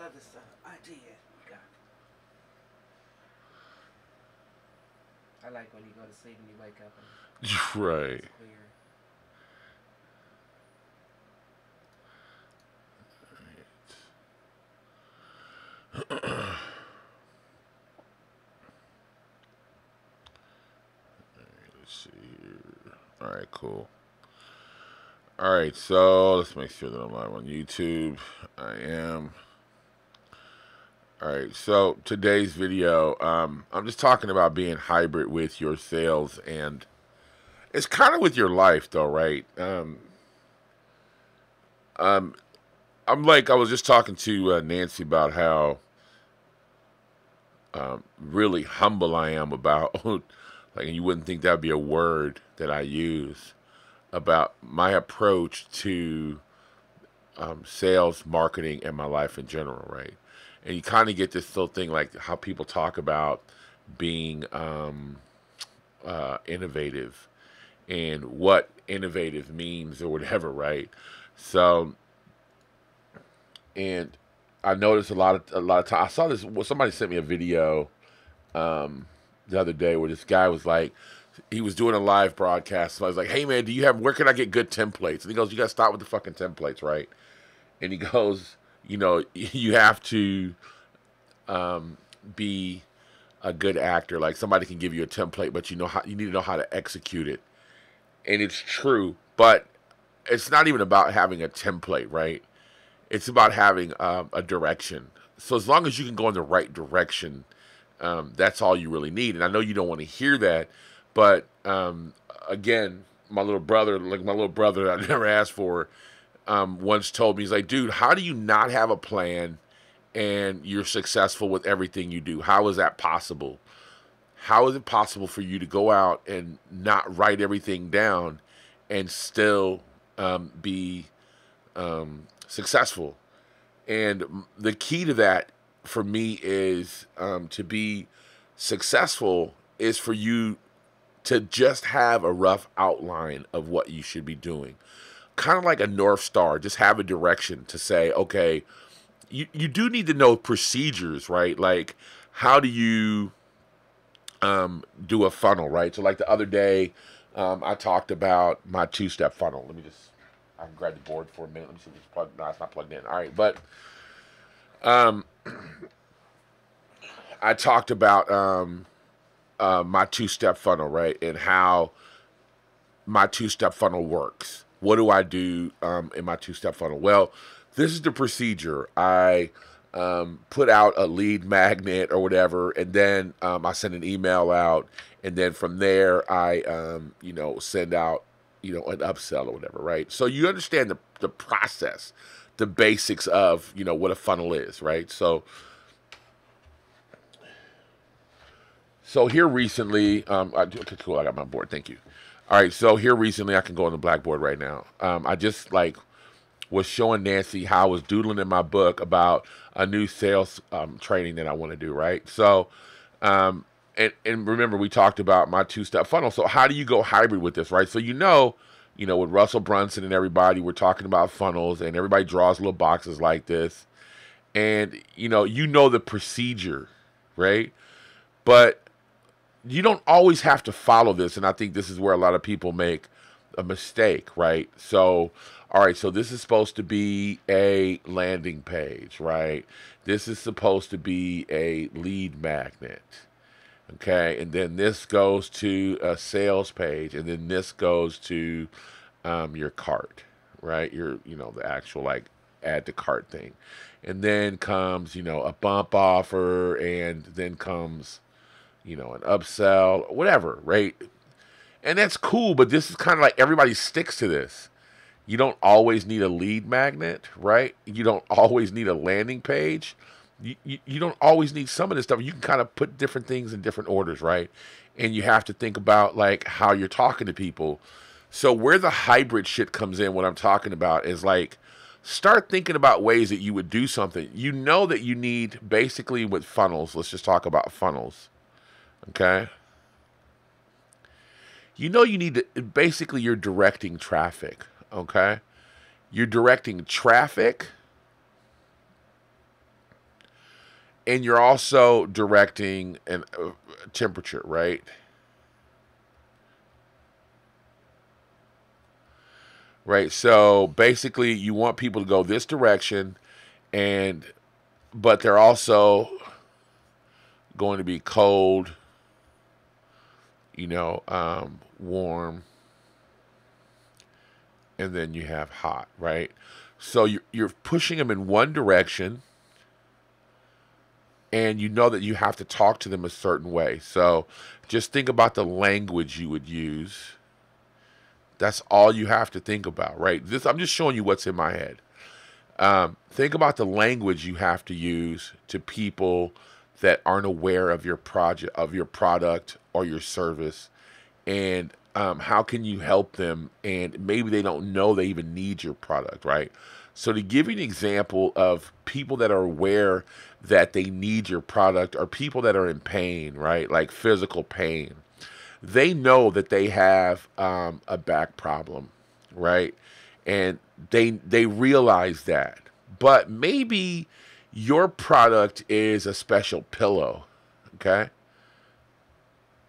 other stuff. I did. God. I like when you go to sleep and you wake up and Right. it's clear. Let's see here. All right, cool. All right, so let's make sure that I'm live on YouTube. I am. All right, so today's video, I'm just talking about being hybrid with your sales, and it's kind of with your life, though, right? Um, I was just talking to Nancy about how really humble I am about, like, and you wouldn't think that would be a word that I use about my approach to sales, marketing, and my life in general, right? And you kind of get this little thing like how people talk about being innovative and what innovative means or whatever, right? So, and I noticed a lot of time. I saw this. Well, somebody sent me a video the other day where this guy was like, he was doing a live broadcast. So I was like, "Hey man, where can I get good templates?" And he goes, "You got to start with the fucking templates, right?" And he goes, you have to be a good actor. Like somebody can give you a template, but you need to know how to execute it. And it's true, but it's not even about having a template, right? It's about having a direction. So as long as you can go in the right direction, that's all you really need. And I know you don't want to hear that, but again, my little brother I never asked for, once told me, he's like, dude, how do you not have a plan and you're successful with everything you do? How is that possible? How is it possible for you to go out and not write everything down and still be successful? And the key to that for me is to be successful is for you to just have a rough outline of what you should be doing. Kind of like a North Star, just have a direction to say, okay, you do need to know procedures, right? Like, how do you do a funnel, right? So like the other day, I talked about my two-step funnel. I can grab the board for a minute. Let me see if it's plugged. No, it's not plugged in. All right, but I talked about my two-step funnel, right? And how my two-step funnel works. What do I do in my two-step funnel? Well, this is the procedure. I put out a lead magnet or whatever, and then I send an email out, and then from there I send out an upsell or whatever, right? So you understand the process, the basics of what a funnel is, right? So here recently, okay, cool, I got my board, thank you. All right, so here recently, I can go on the blackboard right now. I just was showing Nancy how I was doodling in my book about a new sales training that I want to do, right? So, and remember we talked about my two-step funnel. So how do you go hybrid with this, right? So with Russell Brunson and everybody, we're talking about funnels, and everybody draws little boxes like this, and the procedure, right? But you don't always have to follow this, and I think this is where a lot of people make a mistake, right? So, all right, so this is supposed to be a landing page, right? This is supposed to be a lead magnet, okay? And then this goes to a sales page, and then this goes to your cart, right? The actual add to cart thing. And then comes, a bump offer, and then comes an upsell, whatever, right? And that's cool, but this is kind of like everybody sticks to this. You don't always need a lead magnet, right? You don't always need a landing page. You don't always need some of this stuff. You can kind of put different things in different orders, right? And you have to think about how you're talking to people. So where the hybrid shit comes in, what I'm talking about is start thinking about ways that you would do something. You know that you need, basically with funnels, let's just talk about funnels. Okay. You need to, basically you're directing traffic. Okay. You're directing traffic and you're also directing an temperature, right? Right. So basically, you want people to go this direction, and but they're also going to be cold, warm, and then you have hot, right? So you're pushing them in one direction, and you know that you have to talk to them a certain way. So just think about the language you would use. That's all you have to think about, right? I'm just showing you what's in my head. Think about the language you have to use to people that aren't aware of your project, of your product or your service, and how can you help them? And maybe they don't know they even need your product, right? So to give you an example of people that are aware that they need your product, or people that are in pain, right? Like physical pain. They know that they have a back problem, right? And they realize that. But maybe your product is a special pillow, okay?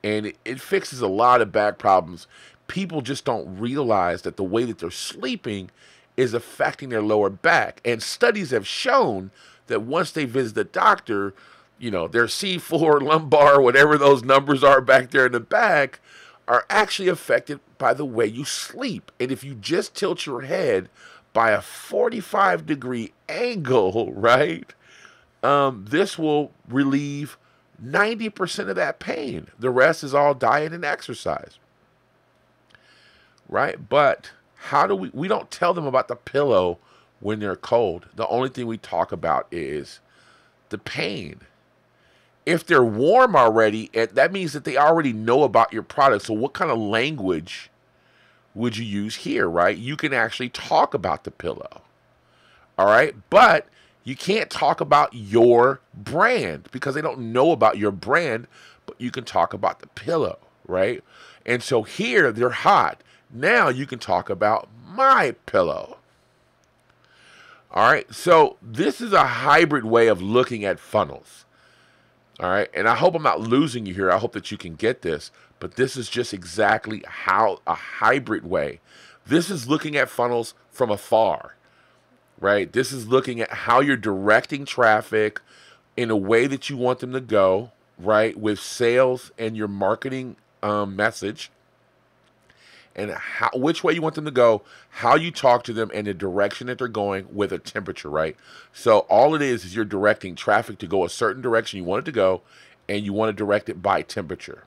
And it fixes a lot of back problems. People just don't realize that the way that they're sleeping is affecting their lower back. And studies have shown that once they visit the doctor, their C4, lumbar, whatever those numbers are back there in the back, are actually affected by the way you sleep. And if you just tilt your head by a 45-degree angle, right, this will relieve 90% of that pain. The rest is all diet and exercise, right? But how do we don't tell them about the pillow when they're cold. The only thing we talk about is the pain. If they're warm already, that means that they already know about your product. So what kind of language would you use here, right? You can actually talk about the pillow, all right? But you can't talk about your brand because they don't know about your brand, but you can talk about the pillow, right? And so here, they're hot. Now you can talk about my pillow. All right, so this is a hybrid way of looking at funnels. All right, and I hope I'm not losing you here. I hope that you can get this, but this is just exactly how a hybrid way. This is looking at funnels from afar, right? This is looking at how you're directing traffic in a way that you want them to go, right, with sales and your marketing message, and which way you want them to go, how you talk to them, and the direction that they're going with a temperature, right? So all it is you're directing traffic to go a certain direction you want it to go, and you want to direct it by temperature.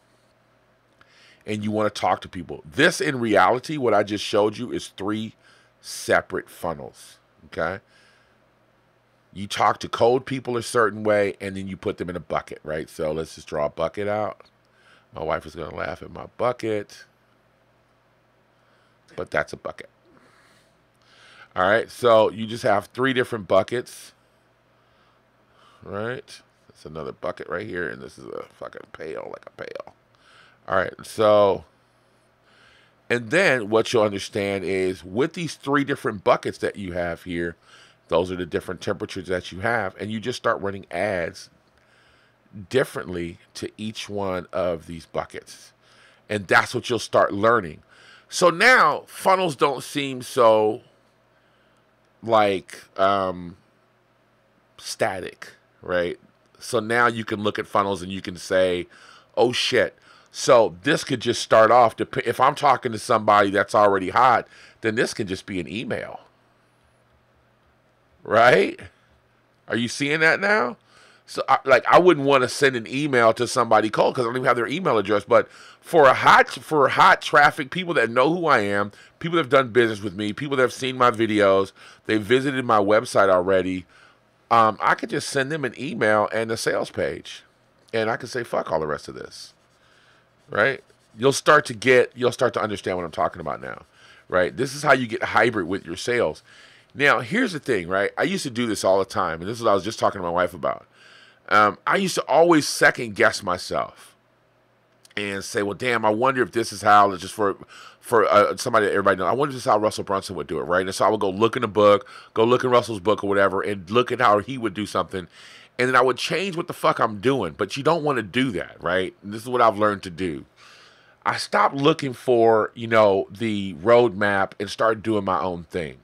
And you want to talk to people. This, in reality, what I just showed you is 3 separate funnels, okay? You talk to cold people a certain way, and then you put them in a bucket, right? So let's just draw a bucket out. My wife is going to laugh at my bucket, but that's a bucket. All right, so you just have 3 different buckets, right? That's another bucket right here, and this is a fucking pail, like a pail. All right, so, and then what you'll understand is with these 3 different buckets that you have here, those are the different temperatures that you have, and you just start running ads differently to each one of these buckets. And that's what you'll start learning. So now funnels don't seem so like static, right? So now you can look at funnels and you can say, oh shit. So this could just start off, if I'm talking to somebody that's already hot, then this can just be an email, right? Are you seeing that now? So I wouldn't want to send an email to somebody cold because I don't even have their email address. But for hot traffic, people that know who I am, people that have done business with me, people that have seen my videos, they've visited my website already, I could just send them an email and a sales page, and I can say fuck all the rest of this, right? You'll start to understand what I'm talking about now, right? This is how you get hybrid with your sales. Now, here's the thing, right? I used to do this all the time, and this is what I was just talking to my wife about. I used to always second guess myself and say, well, damn, I wonder if this is how, just for somebody that everybody knows, I wonder if this is how Russell Brunson would do it, right? And so I would go look in a book, go look in Russell's book or whatever, and look at how he would do something. and then I would change what the fuck I'm doing. But you don't want to do that, right? And this is what I've learned to do. I stopped looking for, the roadmap and started doing my own thing.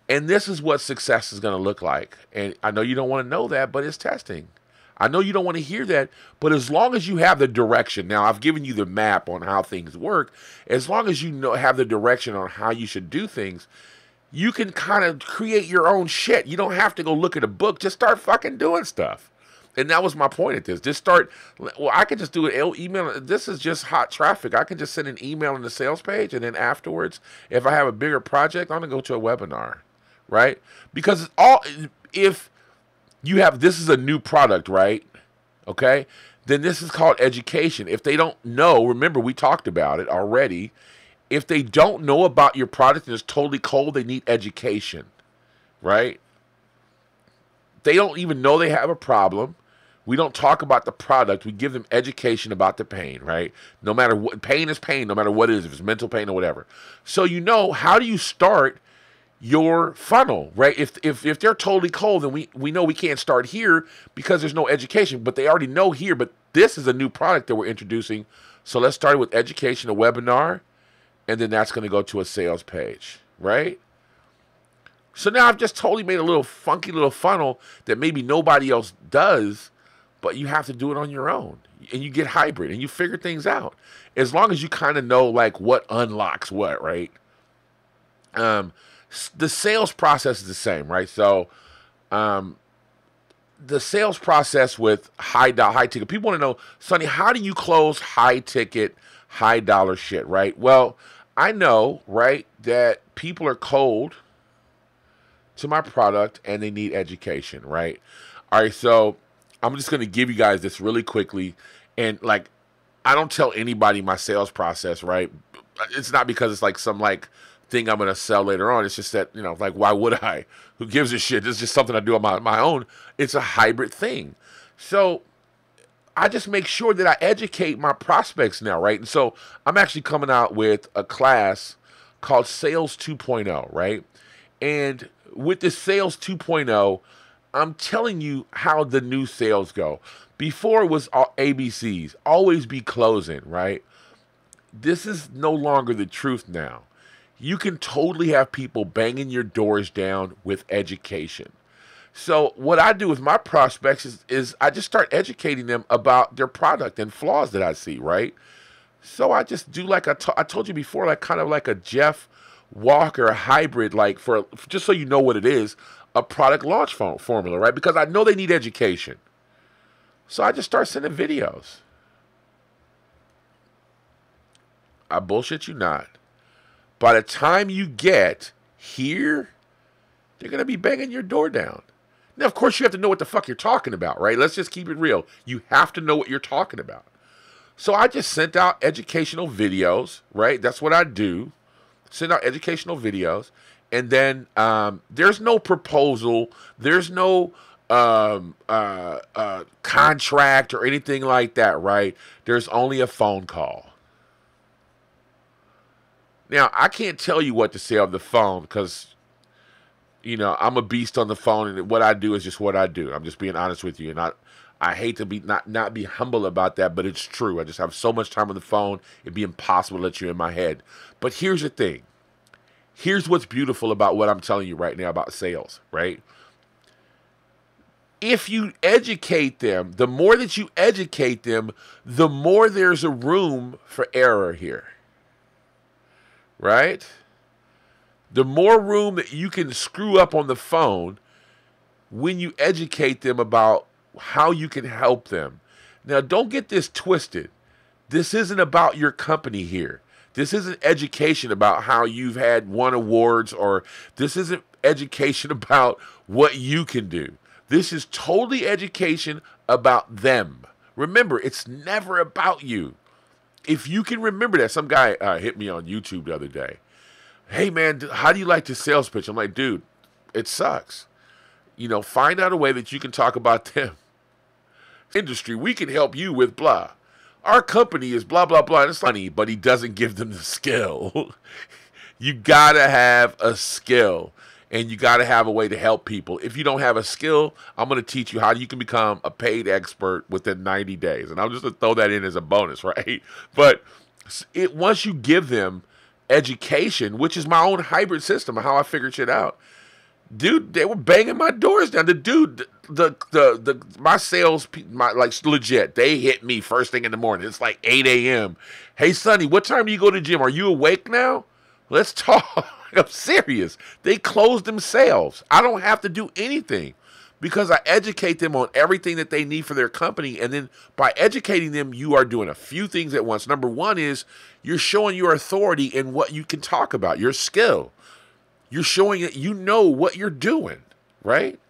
And this is what success is going to look like. And I know you don't want to know that, but it's testing. I know you don't want to hear that, but as long as you have the direction, now I've given you the map on how things work, as long as you have the direction on how you should do things, you can kind of create your own shit. You don't have to go look at a book, just start fucking doing stuff. And that was my point at this. Just start, I could just do an email. This is just hot traffic. I can just send an email on the sales page, and then afterwards, if I have a bigger project, I'm going to go to a webinar, right? Because if you have, this is a new product, right? Okay? Then this is called education. If they don't know, remember we talked about it already. If they don't know about your product and it's totally cold, they need education, right? They don't even know they have a problem. We don't talk about the product. We give them education about the pain, right? No matter what, pain is pain, no matter what it is, if it's mental pain or whatever. So how do you start your funnel, right? If they're totally cold, then we know we can't start here because there's no education, but they already know here, but this is a new product that we're introducing. So let's start with education, a webinar, and then that's going to go to a sales page, right? So now I've just totally made a little funky little funnel that maybe nobody else does, but you have to do it on your own. And you get hybrid and you figure things out. As long as you kind of know like what unlocks what, right? The sales process is the same, right? So the sales process with high ticket, people want to know, Sonny, how do you close high ticket, high dollar shit, right? Well, I know, right, that people are cold to my product and they need education, right? All right, so I'm just going to give you guys this really quickly. And like, I don't tell anybody my sales process, right? It's not because it's like some like thing I'm going to sell later on. It's just that, like, why would I? Who gives a shit? It's just something I do on my own. It's a hybrid thing. So I just make sure that I educate my prospects now, right? And so I'm actually coming out with a class called Sales 2.0, right? And with this Sales 2.0, I'm telling you how the new sales go. Before it was all ABCs, always be closing, right? This is no longer the truth now. You can totally have people banging your doors down with education. So what I do with my prospects is I just start educating them about their product and flaws that I see, right? So I just do like I told you before, like kind of like a Jeff Walker hybrid, like for just so you know what it is, a product launch formula, right? Because I know they need education. So I just start sending videos. I bullshit you not. By the time you get here, they're going to be banging your door down. Now, of course, you have to know what the fuck you're talking about, right? Let's just keep it real. You have to know what you're talking about. So I just sent out educational videos, right? That's what I do. Send out educational videos. And then there's no proposal. There's no contract or anything like that, right? There's only a phone call. Now, I can't tell you what to say on the phone because, I'm a beast on the phone, and what I do is just what I do. I'm just being honest with you, and I hate to be not be humble about that, but it's true. I just have so much time on the phone, it'd be impossible to let you in my head. But here's the thing. Here's what's beautiful about what I'm telling you right now about sales, right? If you educate them, the more that you educate them, the more there's a room for error here, right? The more room that you can screw up on the phone when you educate them about how you can help them. Now, don't get this twisted. This isn't about your company here. This isn't education about how you've won awards, or this isn't education about what you can do. This is totally education about them. Remember, it's never about you. If you can remember that, some guy hit me on YouTube the other day. Hey, man, how do you like this sales pitch? I'm like, dude, it sucks. Find out a way that you can talk about them. Industry, we can help you with blah. Our company is blah, blah, blah. And it's funny, but he doesn't give them the skill. You got to have a skill. and you got to have a way to help people. If you don't have a skill, I'm going to teach you how you can become a paid expert within 90 days. And I'm just going to throw that in as a bonus, right? But once you give them education, which is my own hybrid system of how I figured shit out, dude, they were banging my doors down. The dude, my sales, like legit, they hit me first thing in the morning. It's like 8 a.m. Hey, Sonny, what time do you go to the gym? Are you awake now? Let's talk. I'm serious. They close themselves. I don't have to do anything because I educate them on everything that they need for their company. And then by educating them, you are doing a few things at once. Number one is you're showing your authority in what you can talk about, your skill. You're showing that you know what you're doing, right?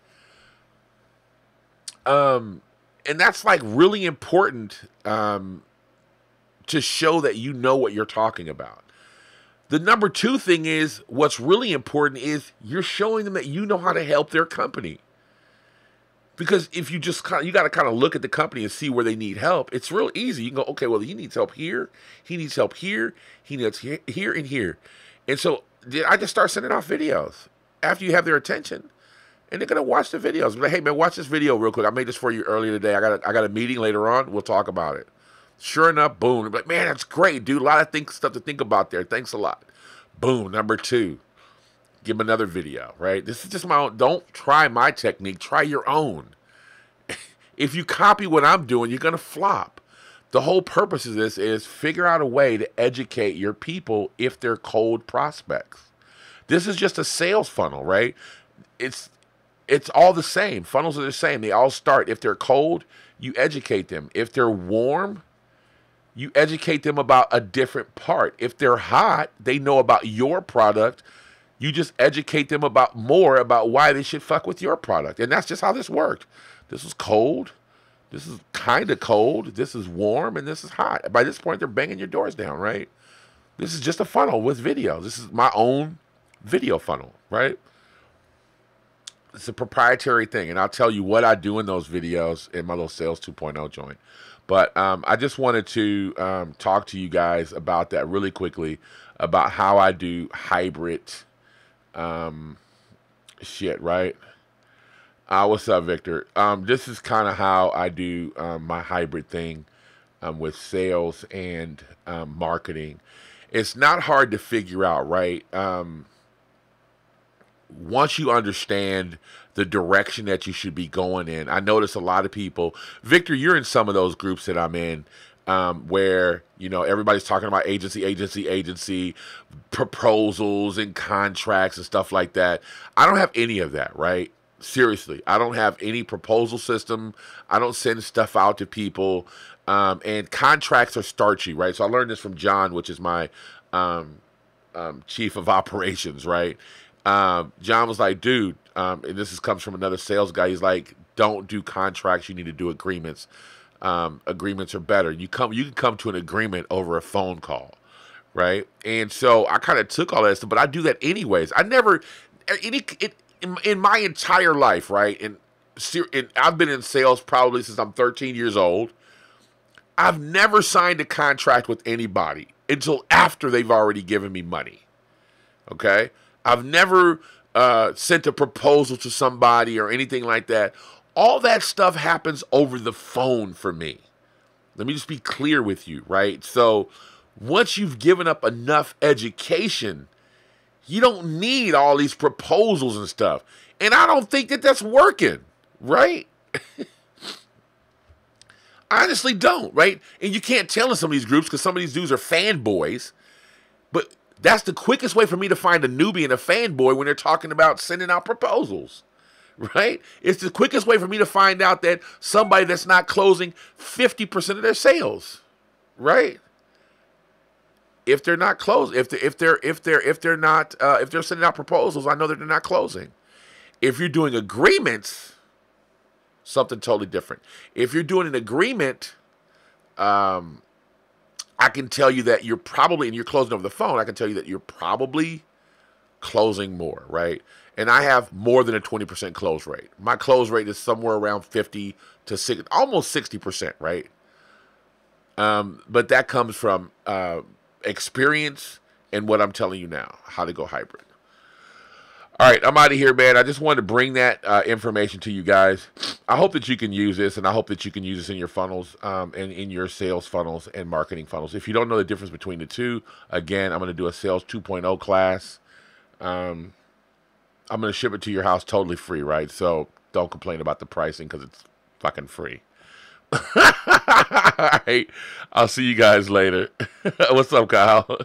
And that's like really important to show that you know what you're talking about. The number two thing is what's really important is you're showing them that you know how to help their company. Because if you just you got to kind of look at the company and see where they need help. It's real easy. You can go, okay, well, he needs help here. He needs help here. He needs here and here. And so I just start sending off videos after you have their attention. And they're going to watch the videos. Be like, hey, man, watch this video real quick. I made this for you earlier today. I got a meeting later on. We'll talk about it. Sure enough, boom. Like, man, that's great, dude. A lot of stuff to think about there. Thanks a lot. Boom. Number two, give them another video, right? This is just my own. Don't try my technique. Try your own. If you copy what I'm doing, you're going to flop. The whole purpose of this is figure out a way to educate your people if they're cold prospects. This is just a sales funnel, right? It's all the same. Funnels are the same. They all start. If they're cold, you educate them. If they're warm, you educate them about a different part. If they're hot, they know about your product. You just educate them about why they should fuck with your product. And that's just how this worked. This is cold. This is kind of cold. This is warm. And this is hot. By this point, they're banging your doors down, right? This is just a funnel with videos. This is my own video funnel, right? It's a proprietary thing. And I'll tell you what I do in those videos in my little Sales 2.0 joint. But I just wanted to talk to you guys about that really quickly, about how I do hybrid shit, right? What's up, Victor? This is kind of how I do my hybrid thing with sales and marketing. It's not hard to figure out, right? Once you understand the direction that you should be going in. I notice a lot of people, Victor, you're in some of those groups that I'm in, where, you know, everybody's talking about agency, proposals and contracts and stuff like that. I don't have any of that, right? Seriously, I don't have any proposal system. I don't send stuff out to people. And contracts are starchy, right? So I learned this from John, which is my chief of operations, right? John was like, dude, and this comes from another sales guy. He's like, don't do contracts. You need to do agreements. Agreements are better. You can come to an agreement over a phone call, right? And so I kind of took all that stuff, but I do that anyways. I never, in my entire life, right? And I've been in sales probably since I'm 13 years old. I've never signed a contract with anybody until after they've already given me money. Okay? I've never sent a proposal to somebody or anything like that. All that stuff happens over the phone for me. Let me just be clear with you, right? So once you've given up enough education, you don't need all these proposals and stuff. And I don't think that that's working, right? I honestly don't, right? And you can't tell in some of these groups because some of these dudes are fanboys. But that's the quickest way for me to find a newbie and a fanboy when they're talking about sending out proposals, right? It's the quickest way for me to find out that somebody that's not closing 50% of their sales, right? If they're not closing, if they're sending out proposals, I know that they're not closing. If you're doing agreements, something totally different. If you're doing an agreement, I can tell you that you're probably, and you're closing over the phone, I can tell you that you're probably closing more, right? And I have more than a 20% close rate. My close rate is somewhere around 50 to 60, almost 60%, right? But that comes from experience and what I'm telling you now, how to go hybrid. All right, I'm out of here, man. I just wanted to bring that information to you guys. I hope that you can use this, and I hope that you can use this in your funnels and in your sales funnels and marketing funnels. If you don't know the difference between the two, again, I'm going to do a Sales 2.0 class. Um, I'm going to ship it to your house totally free, right? So don't complain about the pricing because it's fucking free. All right, I'll see you guys later. What's up, Kyle?